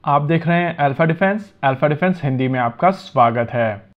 आप देख रहे हैं अल्फा डिफेंस हिंदी में आपका स्वागत है।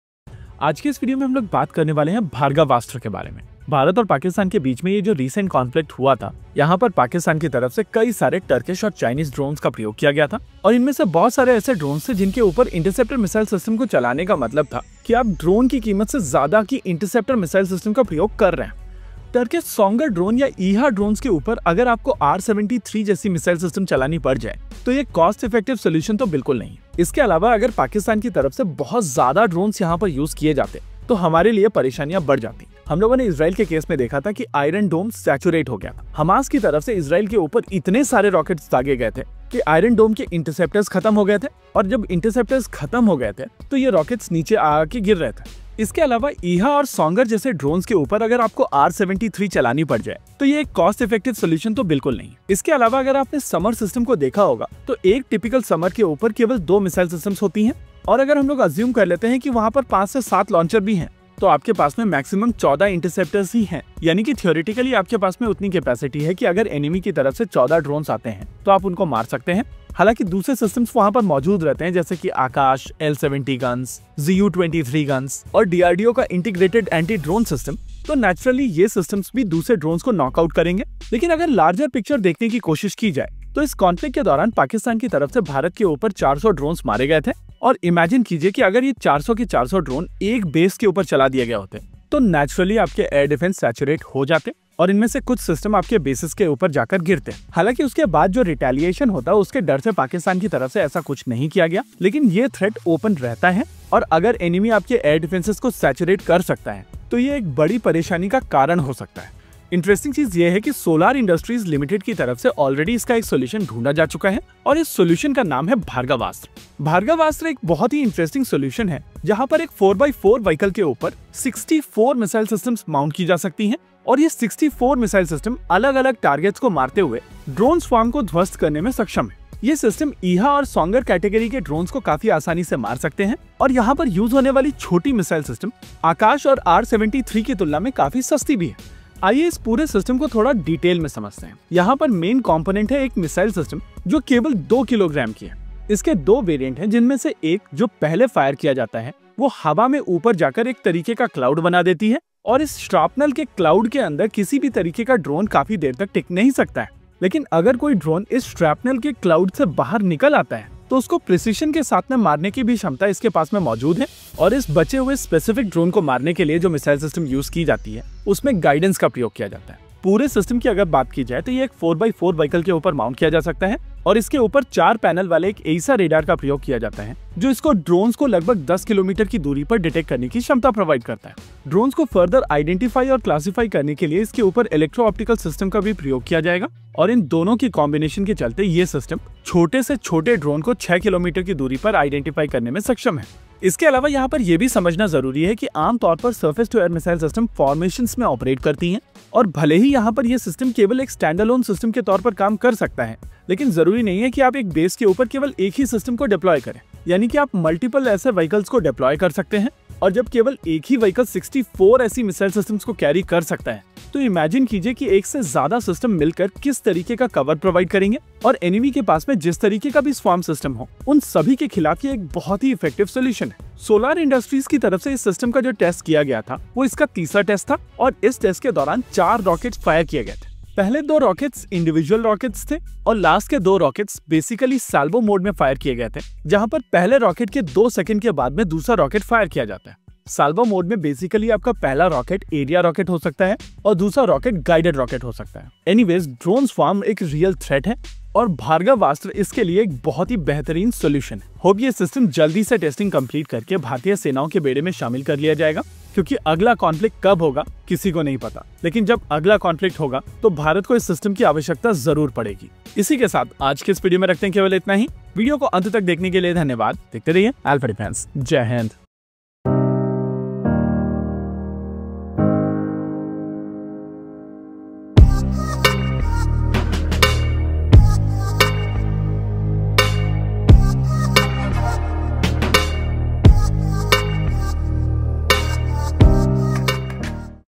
आज के इस वीडियो में हम लोग बात करने वाले हैं भार्गवास्त्र के बारे में। भारत और पाकिस्तान के बीच में ये जो रीसेंट कॉन्फ्लिक्ट हुआ था, यहाँ पर पाकिस्तान की तरफ से कई सारे टर्किश और चाइनीज ड्रोन्स का प्रयोग किया गया था और इनमें से बहुत सारे ऐसे ड्रोन्स थे जिनके ऊपर इंटरसेप्टर मिसाइल सिस्टम को चलाने का मतलब था कि आप ड्रोन की कीमत से ज्यादा की इंटरसेप्टर मिसाइल सिस्टम का प्रयोग कर रहे हैं। टर्किश सोंगर ड्रोन या ईहा ड्रोन्स के ऊपर अगर आपको R-73 जैसी मिसाइल सिस्टम चलानी पड़ जाए तो ये कॉस्ट इफेक्टिव सोल्यूशन तो बिल्कुल नहीं। इसके अलावा अगर पाकिस्तान की तरफ से बहुत ज्यादा ड्रोन्स यहाँ पर यूज किए जाते तो हमारे लिए परेशानियां बढ़ जाती। हम लोगों ने इजराइल के केस में देखा था कि आयरन डोम सैचुरेट हो गया था। हमास की तरफ से इजराइल के ऊपर इतने सारे रॉकेट्स दागे गए थे कि आयरन डोम के इंटरसेप्टर्स खत्म हो गए थे और जब इंटरसेप्टर्स खत्म हो गए थे तो ये रॉकेट्स नीचे आके गिर रहे थे। इसके अलावा ईहा और सोंगर जैसे ड्रोन्स के ऊपर अगर आपको R-73 चलानी पड़ जाए तो ये एक कॉस्ट इफेक्टिव सोल्यूशन तो बिल्कुल नहीं। इसके अलावा अगर आपने समर सिस्टम को देखा होगा तो एक टिपिकल समर के ऊपर केवल 2 मिसाइल सिस्टम्स होती हैं और अगर हम लोग अज्यूम कर लेते हैं कि वहाँ पर 5 से 7 लॉन्चर भी हैं तो आपके पास में मैक्सिमम 14 इंटरसेप्टर्स ही हैं। यानी कि थियोरेटिकली आपके पास में उतनी कैपेसिटी है कि अगर एनिमी की तरफ से 14 ड्रोन्स आते हैं तो आप उनको मार सकते हैं। हालांकि दूसरे सिस्टम्स वहां पर मौजूद रहते हैं जैसे कि आकाश, L-70 गन्स, ZU-23 गन्स और DRDO का इंटीग्रेटेड एंटी ड्रोन सिस्टम। तो नेचुरली ये सिस्टम्स भी दूसरे ड्रोन्स को नॉकआउट करेंगे। लेकिन अगर लार्जर पिक्चर देखने की कोशिश की जाए तो इस कॉन्फ्लिक्ट के दौरान पाकिस्तान की तरफ से भारत के ऊपर 400 ड्रोन्स मारे गए थे और इमेजिन कीजिए कि अगर ये 400 के 400 ड्रोन एक बेस के ऊपर चला दिए गए होते तो नेचुरली आपके एयर डिफेंस सैचुरेट हो जाते और इनमें से कुछ सिस्टम आपके बेसिस के ऊपर जाकर गिरते। हालांकि उसके बाद जो रिटेलिएशन होता है उसके डर से पाकिस्तान की तरफ से ऐसा कुछ नहीं किया गया, लेकिन ये थ्रेट ओपन रहता है और अगर एनिमी आपके एयर डिफेंसेस को सैचुरेट कर सकता है तो ये एक बड़ी परेशानी का कारण हो सकता है। इंटरेस्टिंग चीज ये है कि सोलार इंडस्ट्रीज लिमिटेड की तरफ से ऑलरेडी इसका एक सोल्यूशन ढूंढा जा चुका है और इस सोल्यूशन का नाम है भार्गवास्त्र। भार्गवास्त्र एक बहुत ही इंटरेस्टिंग सोल्यूशन है जहां पर एक 4x4 व्हीकल के ऊपर 64 मिसाइल सिस्टम्स माउंट की जा सकती हैं और ये 64 मिसाइल सिस्टम अलग अलग टारगेट्स को मारते हुए ड्रोन स्वार्म को ध्वस्त करने में सक्षम है। ये सिस्टम ईहा और सोंगर कैटेगरी के ड्रोन्स को काफी आसानी से मार सकते हैं और यहाँ पर यूज होने वाली छोटी मिसाइल सिस्टम आकाश और R-73 की तुलना में काफी सस्ती भी है। आइए इस पूरे सिस्टम को थोड़ा डिटेल में समझते हैं। यहाँ पर मेन कंपोनेंट है एक मिसाइल सिस्टम जो केवल 2 किलोग्राम की है। इसके 2 वेरिएंट हैं जिनमें से एक जो पहले फायर किया जाता है वो हवा में ऊपर जाकर एक तरीके का क्लाउड बना देती है और इस श्रापनल के क्लाउड के अंदर किसी भी तरीके का ड्रोन काफी देर तक टिक नहीं सकता है। लेकिन अगर कोई ड्रोन इस श्रापनल के क्लाउड से बाहर निकल आता है तो उसको प्रिसिशन के साथ में मारने की भी क्षमता इसके पास में मौजूद है और इस बचे हुए स्पेसिफिक ड्रोन को मारने के लिए जो मिसाइल सिस्टम यूज की जाती है उसमें गाइडेंस का प्रयोग किया जाता है। पूरे सिस्टम की अगर बात की जाए तो ये एक 4x4 व्हीकल के ऊपर माउंट किया जा सकता है और इसके ऊपर 4 पैनल वाले एक एसा रेडार का प्रयोग किया जाता है जो इसको ड्रोन्स को लगभग 10 किलोमीटर की दूरी पर डिटेक्ट करने की क्षमता प्रोवाइड करता है। ड्रोन्स को फर्दर आइडेंटिफाई और क्लासिफाई करने के लिए इसके ऊपर इलेक्ट्रो ऑप्टिकल सिस्टम का भी प्रयोग किया जाएगा और इन दोनों की कॉम्बिनेशन के चलते ये सिस्टम छोटे से छोटे ड्रोन को 6 किलोमीटर की दूरी पर आइडेंटिफाई करने में सक्षम है। इसके अलावा यहाँ पर यह भी समझना जरूरी है कि आमतौर पर surface to air missile system formations में ऑपरेट करती हैं और भले ही यहाँ पर यह सिस्टम केवल एक स्टैंडअलोन सिस्टम के तौर पर काम कर सकता है, लेकिन जरूरी नहीं है कि आप एक बेस के ऊपर केवल एक ही सिस्टम को डिप्लॉय करें। यानी कि आप मल्टीपल ऐसे व्हीकल्स को डिप्लॉय कर सकते हैं और जब केवल एक ही व्हीकल 64 ऐसी मिसाइल सिस्टम्स को कैरी कर सकता है तो इमेजिन कीजिए कि एक से ज्यादा सिस्टम मिलकर किस तरीके का कवर प्रोवाइड करेंगे और एनिमी के पास में जिस तरीके का भी स्वार्म सिस्टम हो उन सभी के खिलाफ ये एक बहुत ही इफेक्टिव सोल्यूशन है। सोलार इंडस्ट्रीज की तरफ से इस सिस्टम का जो टेस्ट किया गया था वो इसका तीसरा टेस्ट था और इस टेस्ट के दौरान 4 रॉकेट्स फायर किए गए थे। पहले 2 रॉकेट्स इंडिविजुअल रॉकेट्स थे और लास्ट के 2 रॉकेट्स बेसिकली साल्वो मोड में फायर किए गए थे, जहां पर पहले रॉकेट के 2 सेकंड के बाद में दूसरा रॉकेट फायर किया जाता है। साल्वो मोड में बेसिकली आपका पहला रॉकेट एरिया रॉकेट हो सकता है और दूसरा रॉकेट गाइडेड रॉकेट हो सकता है। एनीवेज ड्रोन स्वार्म एक रियल थ्रेट है और भार्गवास्त्र इसके लिए एक बहुत ही बेहतरीन सोल्यूशन है। होप ये सिस्टम जल्दी से टेस्टिंग कंप्लीट करके भारतीय सेनाओं के बेड़े में शामिल कर लिया जाएगा, क्योंकि अगला कॉन्फ्लिक्ट कब होगा किसी को नहीं पता, लेकिन जब अगला कॉन्फ्लिक्ट होगा तो भारत को इस सिस्टम की आवश्यकता जरूर पड़ेगी। इसी के साथ आज के इस वीडियो में रखते हैं केवल इतना ही। वीडियो को अंत तक देखने के लिए धन्यवाद। देखते रहिए अल्फा डिफेंस। जय हिंद।